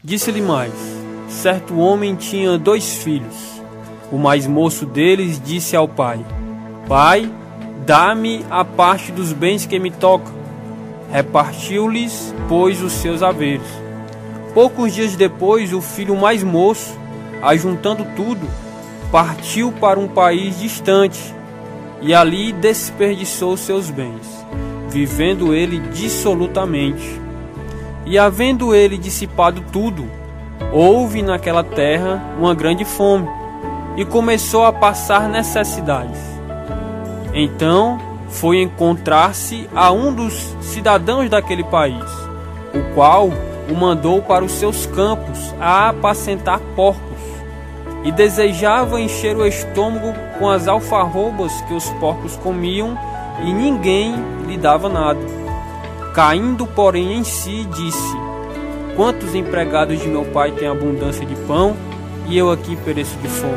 Disse-lhe mais: certo homem tinha 2 filhos. O mais moço deles disse ao pai: Pai, dá-me a parte dos bens que me tocam. Repartiu-lhes, pois, os seus haveres. Poucos dias depois, o filho mais moço, ajuntando tudo, partiu para um país distante e ali desperdiçou seus bens, vivendo ele dissolutamente. E havendo ele dissipado tudo, houve naquela terra uma grande fome, e começou a passar necessidades. Então foi encontrar-se a um dos cidadãos daquele país, o qual o mandou para os seus campos a apacentar porcos, e desejava encher o estômago com as alfarrobas que os porcos comiam, e ninguém lhe dava nada. Caindo, porém, em si, disse: quantos empregados de meu pai têm abundância de pão, e eu aqui pereço de fome?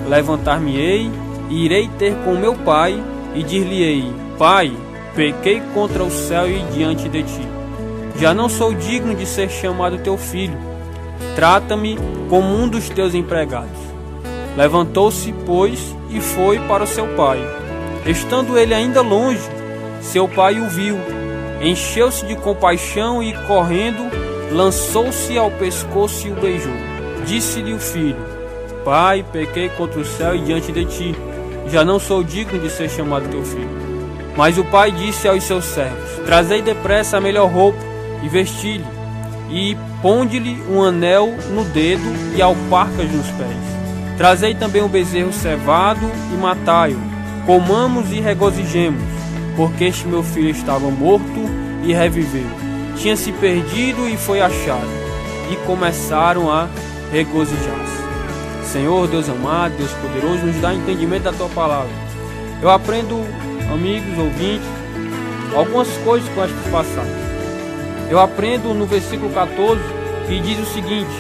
Levantar-me-ei, e irei ter com meu pai, e dir-lhe-ei: Pai, pequei contra o céu e diante de ti. Já não sou digno de ser chamado teu filho. Trata-me como um dos teus empregados. Levantou-se, pois, e foi para o seu pai. Estando ele ainda longe, seu pai o viu, encheu-se de compaixão e, correndo, lançou-se ao pescoço e o beijou. Disse-lhe o filho: Pai, pequei contra o céu e diante de ti. Já não sou digno de ser chamado teu filho. Mas o pai disse aos seus servos: Trazei depressa a melhor roupa e vesti-lhe, e ponde-lhe um anel no dedo e alparcas nos pés. Trazei também um bezerro cevado e matai-o. Comamos e regozijemos, porque este meu filho estava morto e reviveu. Tinha se perdido e foi achado. E começaram a regozijar-se. Senhor, Deus amado, Deus poderoso, nos dá entendimento da tua palavra. Eu aprendo, amigos, ouvintes, algumas coisas com esta passagem. Eu aprendo no versículo 14, que diz o seguinte: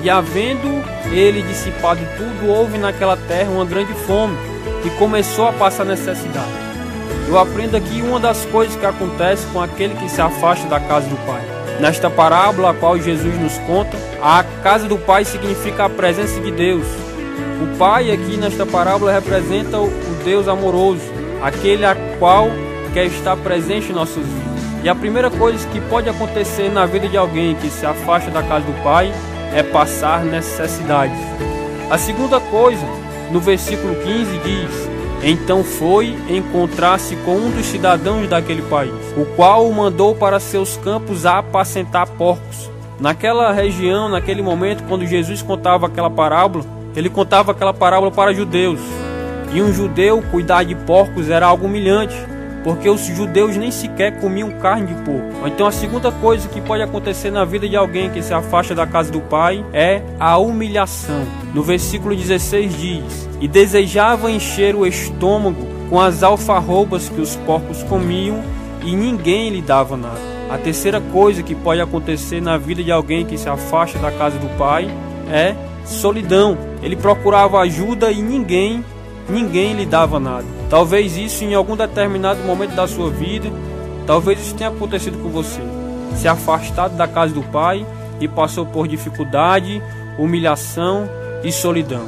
e havendo ele dissipado tudo, houve naquela terra uma grande fome, e começou a passar necessidade. Eu aprendo aqui uma das coisas que acontece com aquele que se afasta da casa do Pai. Nesta parábola a qual Jesus nos conta, a casa do Pai significa a presença de Deus. O Pai aqui nesta parábola representa o Deus amoroso, aquele a qual quer estar presente em nossas vidas. E a primeira coisa que pode acontecer na vida de alguém que se afasta da casa do Pai é passar necessidades. A segunda coisa, no versículo 15 diz: então foi encontrar-se com um dos cidadãos daquele país, o qual o mandou para seus campos a apacentar porcos. Naquela região, naquele momento, quando Jesus contava aquela parábola, ele contava aquela parábola para judeus. E um judeu cuidar de porcos era algo humilhante, porque os judeus nem sequer comiam carne de porco. Então a segunda coisa que pode acontecer na vida de alguém que se afasta da casa do Pai é a humilhação. No versículo 16 diz: e desejava encher o estômago com as alfarrobas que os porcos comiam, e ninguém lhe dava nada. A terceira coisa que pode acontecer na vida de alguém que se afasta da casa do Pai é solidão. Ele procurava ajuda e ninguém lhe dava nada. Talvez isso em algum determinado momento da sua vida, talvez isso tenha acontecido com você. Se afastado da casa do Pai e passou por dificuldade, humilhação e solidão.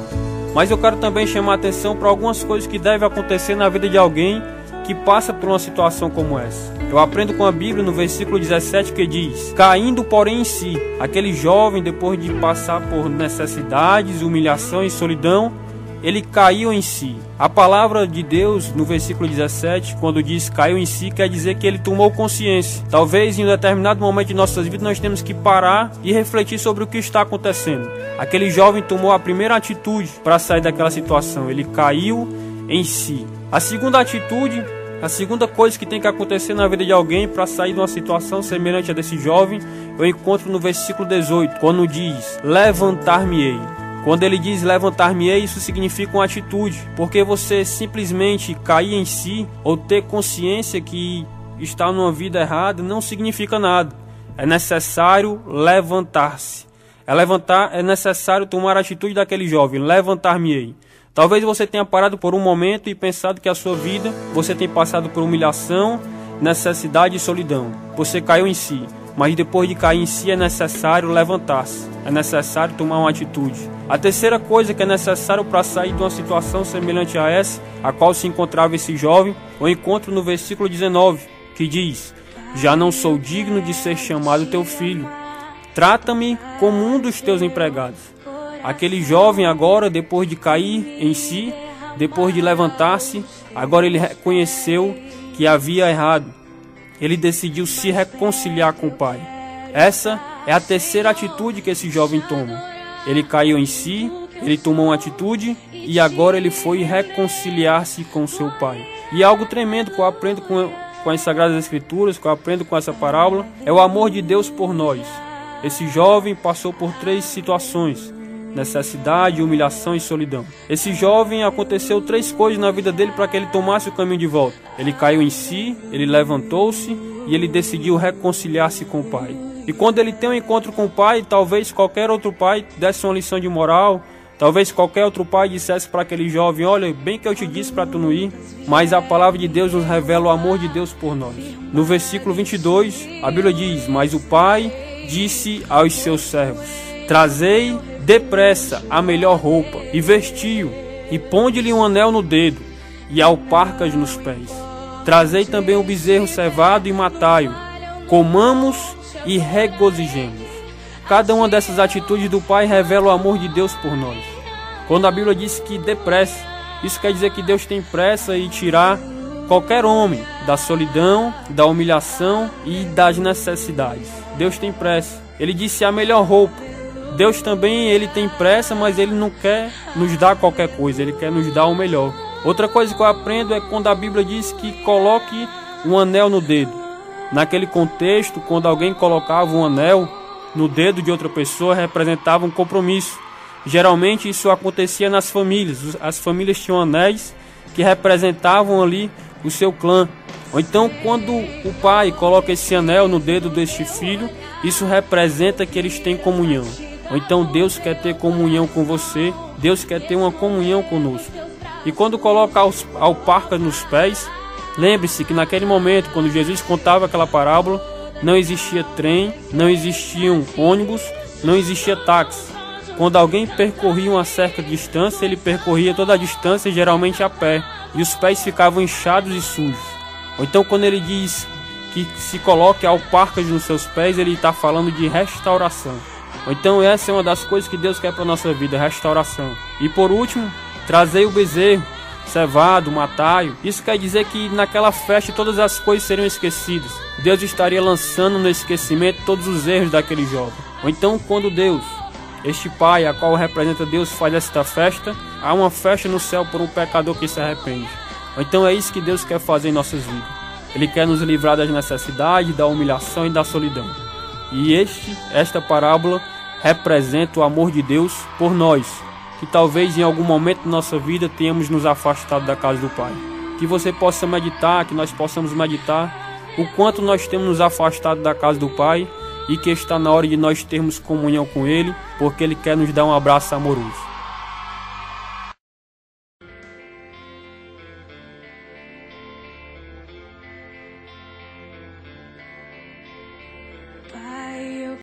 Mas eu quero também chamar a atenção para algumas coisas que devem acontecer na vida de alguém que passa por uma situação como essa. Eu aprendo com a Bíblia no versículo 17 que diz: caindo porém em si, aquele jovem, depois de passar por necessidades, humilhação e solidão, ele caiu em si. A palavra de Deus no versículo 17, quando diz caiu em si, quer dizer que ele tomou consciência. Talvez em um determinado momento de nossas vidas nós temos que parar e refletir sobre o que está acontecendo. Aquele jovem tomou a primeira atitude para sair daquela situação. Ele caiu em si. A segunda atitude, a segunda coisa que tem que acontecer na vida de alguém para sair de uma situação semelhante a desse jovem, eu encontro no versículo 18, quando diz levantar-me-ei. Quando ele diz levantar-me-ei, isso significa uma atitude, porque você simplesmente cair em si ou ter consciência que está numa vida errada não significa nada. É necessário levantar-se. É necessário tomar a atitude daquele jovem, levantar-me-ei. Talvez você tenha parado por um momento e pensado que a sua vida, você tem passado por humilhação, necessidade e solidão. Você caiu em si. mas depois de cair em si é necessário levantar-se, é necessário tomar uma atitude. A terceira coisa que é necessário para sair de uma situação semelhante a essa, a qual se encontrava esse jovem, o encontro no versículo 19, que diz: já não sou digno de ser chamado teu filho, trata-me como um dos teus empregados. Aquele jovem agora, depois de cair em si, depois de levantar-se, agora ele reconheceu que havia errado. Ele decidiu se reconciliar com o pai. Essa é a terceira atitude que esse jovem toma. Ele caiu em si, ele tomou uma atitude e agora ele foi reconciliar-se com seu pai. E algo tremendo que eu aprendo com as Sagradas Escrituras, que eu aprendo com essa parábola, é o amor de Deus por nós. Esse jovem passou por 3 situações: necessidade, humilhação e solidão. Esse jovem, aconteceu 3 coisas na vida dele para que ele tomasse o caminho de volta. Ele caiu em si, ele levantou-se e ele decidiu reconciliar-se com o pai. E quando ele tem um encontro com o pai, talvez qualquer outro pai desse uma lição de moral, talvez qualquer outro pai dissesse para aquele jovem: olha, bem que eu te disse para tu não ir. Mas a palavra de Deus nos revela o amor de Deus por nós. No versículo 22, a Bíblia diz: mas o pai disse aos seus servos: trazei depressa a melhor roupa e vestiu, e ponde-lhe um anel no dedo e alparcas nos pés. Trazei também o bezerro cevado e matai-o, comamos e regozijemos. Cada uma dessas atitudes do pai revela o amor de Deus por nós. Quando a Bíblia diz que depressa, isso quer dizer que Deus tem pressa em tirar qualquer homem da solidão, da humilhação e das necessidades. Deus tem pressa. Ele disse a melhor roupa. Deus também, ele tem pressa, mas ele não quer nos dar qualquer coisa, ele quer nos dar o melhor. Outra coisa que eu aprendo é quando a Bíblia diz que coloque um anel no dedo. Naquele contexto, quando alguém colocava um anel no dedo de outra pessoa, representava um compromisso. Geralmente isso acontecia nas famílias. As famílias tinham anéis que representavam ali o seu clã. Ou então, quando o pai coloca esse anel no dedo deste filho, isso representa que eles têm comunhão. Ou então Deus quer ter comunhão com você, Deus quer ter uma comunhão conosco. E quando coloca alparcas nos pés, lembre-se que naquele momento, quando Jesus contava aquela parábola, não existia trem, não existiam ônibus, não existia táxi. Quando alguém percorria uma certa distância, ele percorria toda a distância, geralmente a pé, e os pés ficavam inchados e sujos. Ou então, quando ele diz que se coloque alparcas nos seus pés, ele está falando de restauração. Ou então, essa é uma das coisas que Deus quer para a nossa vida, restauração. E por último, trazei o bezerro cevado, matai-o. Isso quer dizer que naquela festa todas as coisas seriam esquecidas. Deus estaria lançando no esquecimento todos os erros daquele jovem. Ou então, quando Deus, este pai, a qual representa Deus, faz esta festa, há uma festa no céu por um pecador que se arrepende. Ou então é isso que Deus quer fazer em nossas vidas. Ele quer nos livrar das necessidades, da humilhação e da solidão. E esta parábola representa o amor de Deus por nós, que talvez em algum momento da nossa vida tenhamos nos afastado da casa do Pai. Que você possa meditar, que nós possamos meditar o quanto nós temos nos afastado da casa do Pai, e que está na hora de nós termos comunhão com Ele, porque Ele quer nos dar um abraço amoroso.